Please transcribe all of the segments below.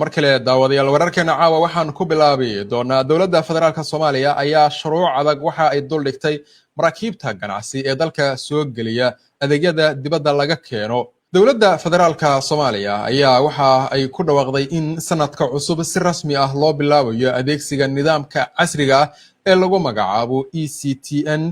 markale daawadayaal wararkeena caawa waxaan ku bilaabi doonaa dowladda federaalka Soomaaliya ayaa shuruuc adag waxa ay dul dhigtay maraakiibta ganacsi ee dalka soo geliya adeegyada dibadda laga keeno. dowladda federaalka Soomaaliya ayaa waxa ay ku dhawaaqday in sanadka cusub si rasmi ah loo bilaabayo adeegsiga nidaamka casriga ah ee lagu magacaabo ECTN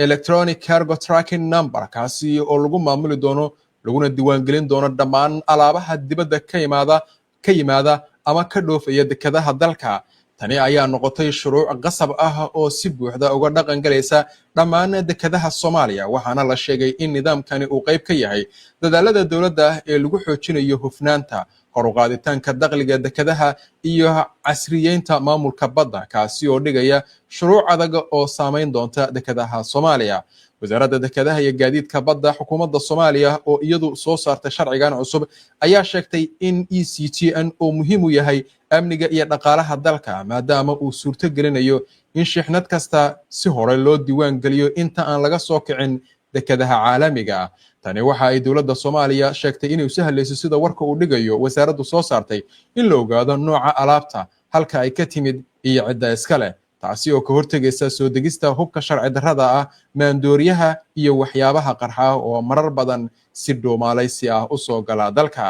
Electronic Cargo Tracking Number kaasi oo lagu maamuli doono laguna diiwaangelin doono dhammaan alaabaha dibadda ka yimaada ama ka dhoofaya dekedaha dalka. tani ayaa noqotay shuruuc qasab ah oo si buuxda uga dhaqan galaysa dhammaan dekedaha Soomaaliya waxaana la sheegay in nidaamkani uu qayb ka yahay dadaalada dowladda ee lagu xoojinayo hufnaanta kor u qaaditaanka dakhliga dekedaha iyo casriyeynta maamulka badda kaasi oo dhigaya shuruuc adag oo saameyn doonta dekedaha Soomaaliya. wasaaradda dekedaha iyo gaadiidka badda xukuumadda Soomaaliya oo iyadu soo saartay sharcigan cusub ayaa sheegtay in ECTN uu muhiim u yahay amniga iyo dhaqaalaha dalka maadaama uu suurto gelinayo in shixnad kasta si hore loo diiwaan geliyo inta aan laga soo kicin dekedaha caalamiga ah. tani waxa ay dowladda Soomaaliya sheegtay inay sahlayso sida warka uu dhigayo wasaaraddu soo saartay in la ogaado nooca alaabta halka ay ka timid iyo cidda iska leh taasi oo ka hortagaysa soo degista hubka sharci darrada ah maandooriyaha iyo waxyaabaha qarxa oo marar badan si dhoomalaysi ah u soo gala dalka.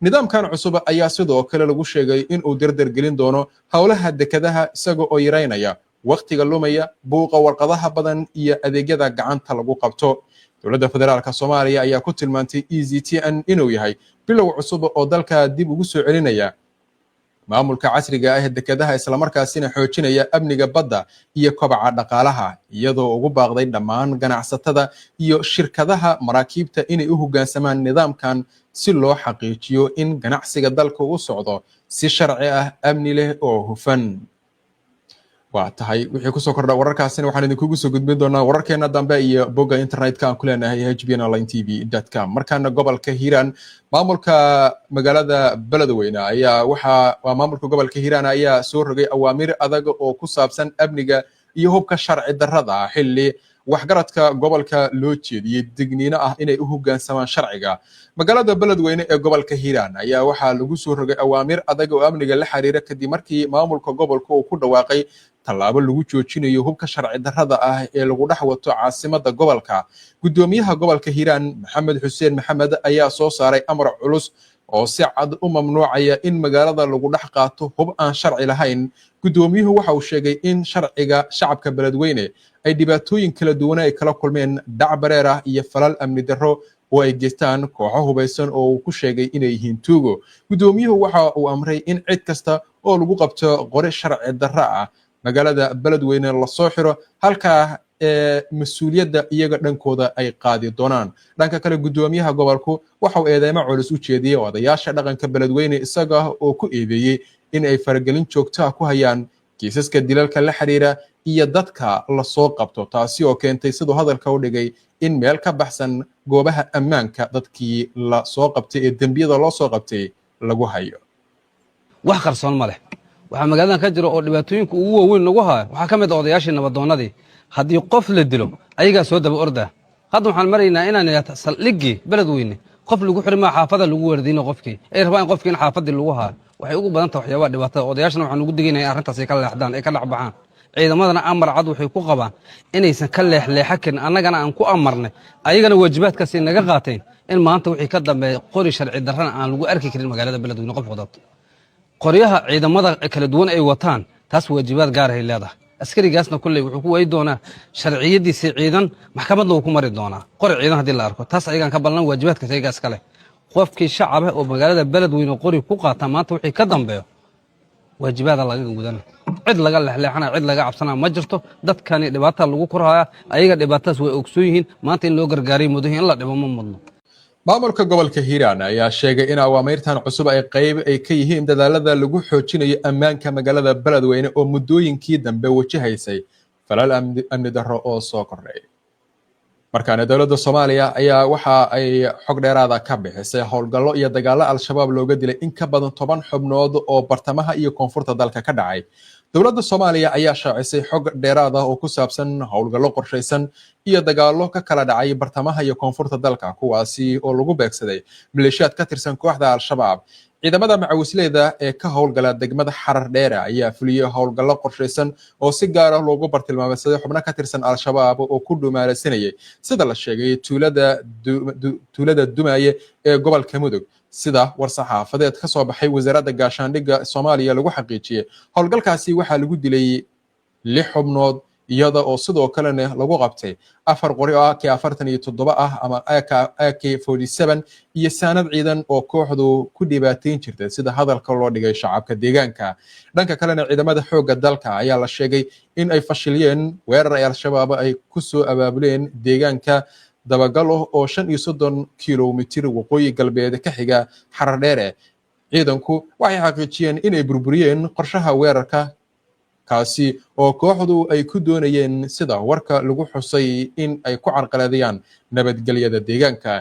nidaamkan cusub ayaa sidoo kale lagu sheegay in uu dardar gelin doono howlaha dekedaha isaga oo yareynaya waqtiga lumaya buuqa warqadaha badan iyo adeegyada gacanta lagu qabto. dowladda federaalka Soomaaliya ayaa ku tilmaantay ECTN inuu yahay bilow cusub oo dalka dib ugu soo celinaya maamulka casriga ah ee dekedaha isla markaasina xoojinaya amniga badda iyo kobaca dhaqaalaha iyadoo ugu baaqday dhammaan ganacsatada iyo shirkadaha maraakiibta inay u hoggaansamaan nidaamkan si loo xaqiijiyo in ganacsiga dalka u socdo si sharci ah amni leh oo hufan. waa tahay wixii ku soo kordha wararkaasina waxaan idinkugu soo gudbin doonaa wararkeena dambe iyo bogga internetka aan ku leenahay hbnonlinetv.com. markaana gobolka Hiiraan maamulka magaalada Beledweyne ayaa maamulka gobolka Hiiraan ayaa soo rogay awaamiir adag oo ku saabsan amniga iyo hubka sharci darrada xilli waxgaradka gobolka loo jeediyay digniino ah inay u hoggaansamaan sharciga. magaalada Beledweyne ee gobolka Hiiraan ayaa waxaa lagu soo rogay awaamiir adag oo amniga la xiriira kadib markii maamulka gobolka uu ku dhawaaqay tallaabo lagu joojinayo hubka sharci darrada ah ee lagu dhex wato caasimadda gobolka. gudoomiyaha gobolka Hiiraan Maxamed Xuseen Maxamed ayaa soo saaray amar culus oo si cad u mamnuucaya in magaalada lagu dhex qaato hub aan sharci lahayn. gudoomiyuhu waxa uu sheegay in sharciga shacabka Beledweyne ay dhibaatooyin kala duwan ay kala kulmeen dhac bareer ah iyo falal amni darro oo ay geystaan kooxo hubeysan oo uu ku sheegay inay yihiin tuugo. gudoomiyuhu waxa uu amray in cid kasta oo lagu qabto qori sharci darro ah magaalada Beledweyne la soo xiro halka mas'uuliyadda iyaga dhankooda ay qaadi doonaan. dhanka kale gudoomiyaha gobolku waxa uu eedeymo culus u jeediyay odayaasha dhaqanka Beledweyne isaga oo ku eedeeyay in ay faragelin joogto ah ku hayaan kiisaska dilalka la xiriira iyo dadka la soo qabto taasi oo keentay sidoo hadalka u dhigay in meel ka baxsan goobaha ammaanka dadkii la soo qabtay ee dambiyada loo soo qabtay lagu hayo. wax qarsoon ma leh waxa magaaladan ka jiro oo dhibaatooyinka ugu waaweyn lagu hayo waxa kamid ah odayaashii nabadoonadii haddii qof la dilo ayaga soo daba orda. hadda waxaan maraynaa inaan ilaa saldhigi Beledweyne qof lagu xirmaa xaafada lagu wardiino qofkii ay rabaan qofkii in xaafadii lagu hayo waxay ugu badan tahay waxyaabo dhibaatada odayaashana waxaan ugu digaynayaa arrintaas ay ka leexdaan ay ka dhacbaxaan. ciidamadana amar cad waxay ku qabaan inaysan ka leexleexa karin annagana aan ku amarnay ayagana waajibaadkaasi naga qaateen in maanta wixii ka dambeeya qori sharci darrana aan lagu arki karin magaalada Beledweyne qof wadato qoryaha ciidamada kala duwan ay wataan taas waajibaad gaar ah leedahay. askarigaasna kulay wuxuu ku way doonaa sharciyadiisa ciidan maxkamadna uu ku mari doonaa qori ciidan hadii la arko taas ayagan ka ballan waajibaadka saygaas kale. qofkii shacab ah oo magaalada Beledweyne qori ku qaata maanta wixii ka dambeeyo waajibaad laga gudan cid laga leexleexana cid laga cabsana ma jirto. dadkani dhibaato lagu korhaya ayaga dhibaatadaas way ogsoon yihiin maanta in loo gargaariyo mudahin in la dhibo ma mudno. maamulka gobolka Hiiraan ayaa sheegay in awaamirtan cusub ay qayb ay ka yihiin dadaalada lagu xoojinayo ammaanka magaalada Beledweyne oo muddooyinkii dambe wajahaysay falal amni darro oo soo kordhay. markaana dowladda Soomaaliya ayaa waxa ay xog dheeraada ka bixisay howlgallo iyo dagaalo al-shabaab looga dilay in ka badan 10 xubnood oo bartamaha iyo koonfurta dalka ka dhacay. dowladda Soomaaliya ayaa shaacisay xog dheeraad ah oo ku saabsan howlgallo qorsheysan iyo dagaalo ka kala dhacay bartamaha iyo koonfurta dalka kuwaasi oo lagu beegsaday maleeshiyaad ka tirsan kooxda al-shabaab. ciidamada macawisleyda ee ka howlgala degmada Xarar Dheere ayaa fuliyay howlgallo qorsheysan oo si gaar ah loogu bartilmaameedsaday xubno ka tirsan al-shabaab oo ku dhuumaalaysanayay sida la sheegay tuulada Dumaye ee gobolka Mudug sida war-saxaafadeed ka soo baxay wasaaradda gaashaandhigga Soomaaliya lagu xaqiijiyay howlgalkaasi waxaa lagu dilay 6 xubnood iyada oo sidoo kalena lagu qabtay 4 qori oo AK-47 ah ama AK-47 iyo saanad ciidan oo kooxdu ku dhibaateyn jirtay sida hadalka loo dhigay shacabka deegaanka dhanka kalena ciidamada xoogga dalka ayaa la sheegay in ay fashiliyeen weerar ay al-shabaab ay ku soo abaabuleen deegaanka dabagalo oo 35 kiiloomitir waqooyi galbeed ka xiga Xarar Dheere ciidanku waxay xaqiijiyeen in ay burburiyeen qorshaha weerarka kaasi oo kooxdu ay ku doonayeen sida warka lagu xusay in ay ku carqaladayaan nabadgelyada deegaanka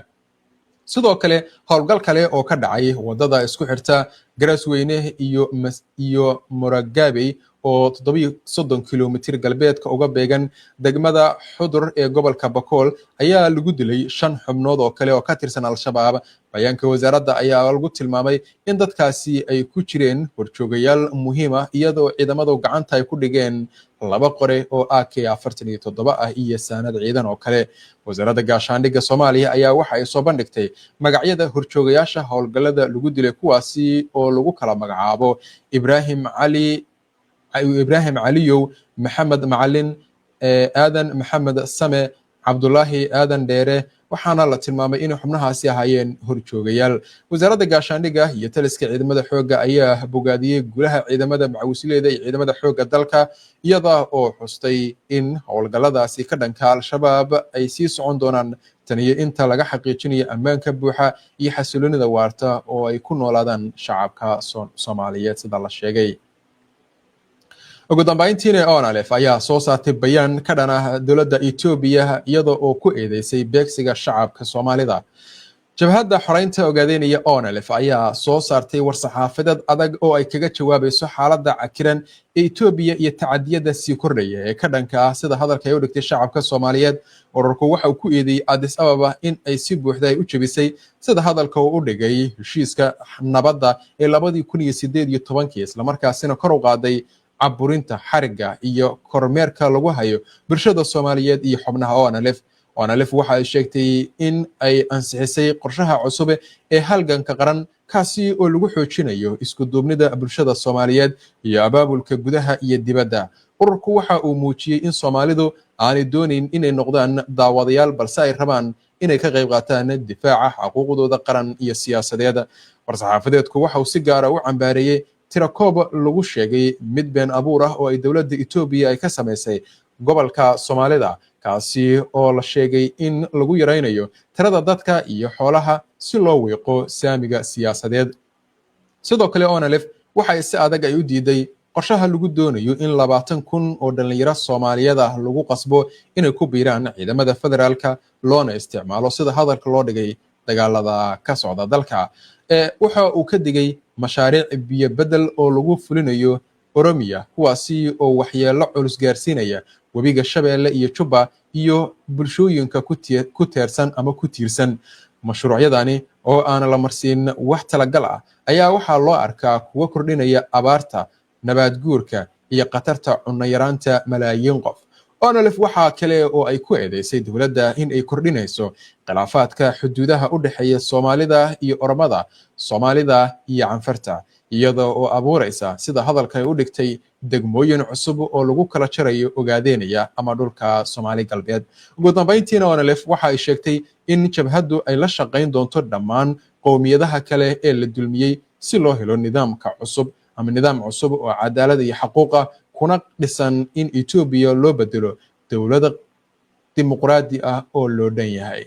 sidoo kale howlgal kale oo ka dhacay wadada isku xirta Garasweyne iyo Moragabe oo 30 kiiloomitir galbeedka uga beegan degmada Xudur ee gobolka Bakool ayaa lagu dilay 5 xubnood oo kale oo ka tirsan al-shabaab bayaanka wasaaradda ayaa lagu tilmaamay in dadkaasi ay ku jireen horjoogayaal muhiim ah iyadoo ciidamadu gacanta ay ku dhigeen 2 qore oo AK-47 ah iyo saanad ciidan oo kale wasaaradda gaashaandhigga Soomaaliya ayaa waxa ay soo bandhigtay magacyada horjoogayaasha howlgallada lagu dilay kuwaasi oo lagu kala magacaabo Ibrahim Aliyow Maxamed Macalin Aadan Maxamed Same Cabdullaahi Aadan Dheere waxaana la tilmaamay in xubnahaasi ahaayeen horjoogayaal wasaaradda gaashaandhigga iyo taliska ciidamada xoogga ayaa bogaadiyay guulaha ciidamada macawisleyda iyo ciidamada xoogga dalka iyada oo xustay in howlgalladaasi ka dhanka al-shabaab ay sii socon doonaan taniyo inta laga xaqiijinayo ammaanka buuxa iyo xasiloonida waarta oo ay ku noolaadaan shacabka Soomaaliyeed sida la sheegay ugu dambeyntiina ONLF ayaa soo saartay bayaan ka dhan ah dowladda Itoobiya iyada oo ku eedeysay beegsiga shacabka Soomaalida jabhadda xoreynta ogaadeynaya ONLF ayaa soo saartay war-saxaafadeed adag oo ay kaga jawaabayso xaaladda cakiran ee Itoobiya iyo tacadiyada sii kordhaya ee ka dhanka ah sida hadalka ay u dhigtay shacabka Soomaaliyeed ururku waxa uu ku eedeeyay Addis Ababa in ay si buuxda u jabisay sida hadalka uu u dhigay heshiiska nabadda ee 2018 isla markaasina kor u qaaday caburinta xariga iyo kormeerka lagu hayo bulshada Soomaaliyeed iyo xubnaha ONLF waxa ay sheegtay in ay ansixisay qorshaha cusub ee halganka qaran kaasi oo lagu xoojinayo isku duubnida bulshada Soomaaliyeed iyo abaabulka gudaha iyo dibadda ururku waxa uu muujiyay in Soomaalidu aanay doonin inay noqdaan daawadayaal balse ay rabaan inay ka qayb qaataan difaaca xuquuqdooda qaran iyo siyaasadeed war-saxaafadeedku waxa uu si gaar ah u cambaareeyay tirakoob lagu sheegay mid been abuur ah oo ay dowladda Itoobiya ay ka sameysay gobolka Soomaalida kaasi oo la sheegay in lagu yareynayo tirada dadka iyo xoolaha si loo weeqo saamiga siyaasadeed sidoo kale ONLF waxa ay si adag ay u diiday qorshaha lagu doonayo in 20,000 oo dhalinyaro Soomaaliyeed ah lagu qasbo inay ku biiraan ciidamada federaalka loona isticmaalo sida hadalka loo dhigay dagaalada ka socda dalka waxa uu ka digay mashaariic biyo bedel oo lagu fulinayo Oromiya kuwaasi oo waxyeello culus gaarsiinaya webiga Shabeelle iyo Juba iyo bulshooyinka ku tiirsan mashruucyadani oo aan la marsiin wax talagal ah ayaa waxaa loo arkaa kuwa kordhinaya abaarta nabaad guurka iyo qatarta cunno yaraanta malaayiin qof ONLF waxa kale oo ay ku eedeysay dowladda in ay kordhinayso khilaafaadka xuduudaha u dhaxeeya Soomaalida iyo Oromada Soomaalida iyo Canfarta iyada oo abuuraysa sida hadalka ay u dhigtay degmooyin cusub oo lagu kala jarayo ogaadeynaya ama dhulka Soomaali galbeed ugu dambeyntiina ONLF waxa ay sheegtay in jabhaddu ay la shaqeyn doonto dhammaan qowmiyadaha kale ee la dulmiyay si loo helo nidaam cusub oo cadaalad iyo xuquuq ah kuna dhisan in Itoobiya loo bedelo dowlad dimuqraadi ah oo loo dhan yahay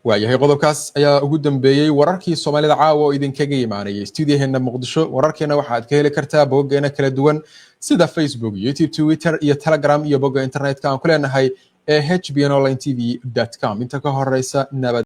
waayahay qodobkaas ayaa ugu dambeeyay wararkii Soomaalida caawa oo idinkaga imaanayay stuudiyaheena Muqdisho wararkeena waxaad ka heli kartaa boggeena kala duwan sida Facebook, YouTube, Twitter iyo Telegram iyo bogga internetka aan ku leenahay ee hbnonlinetv.com inta ka horeysa nabad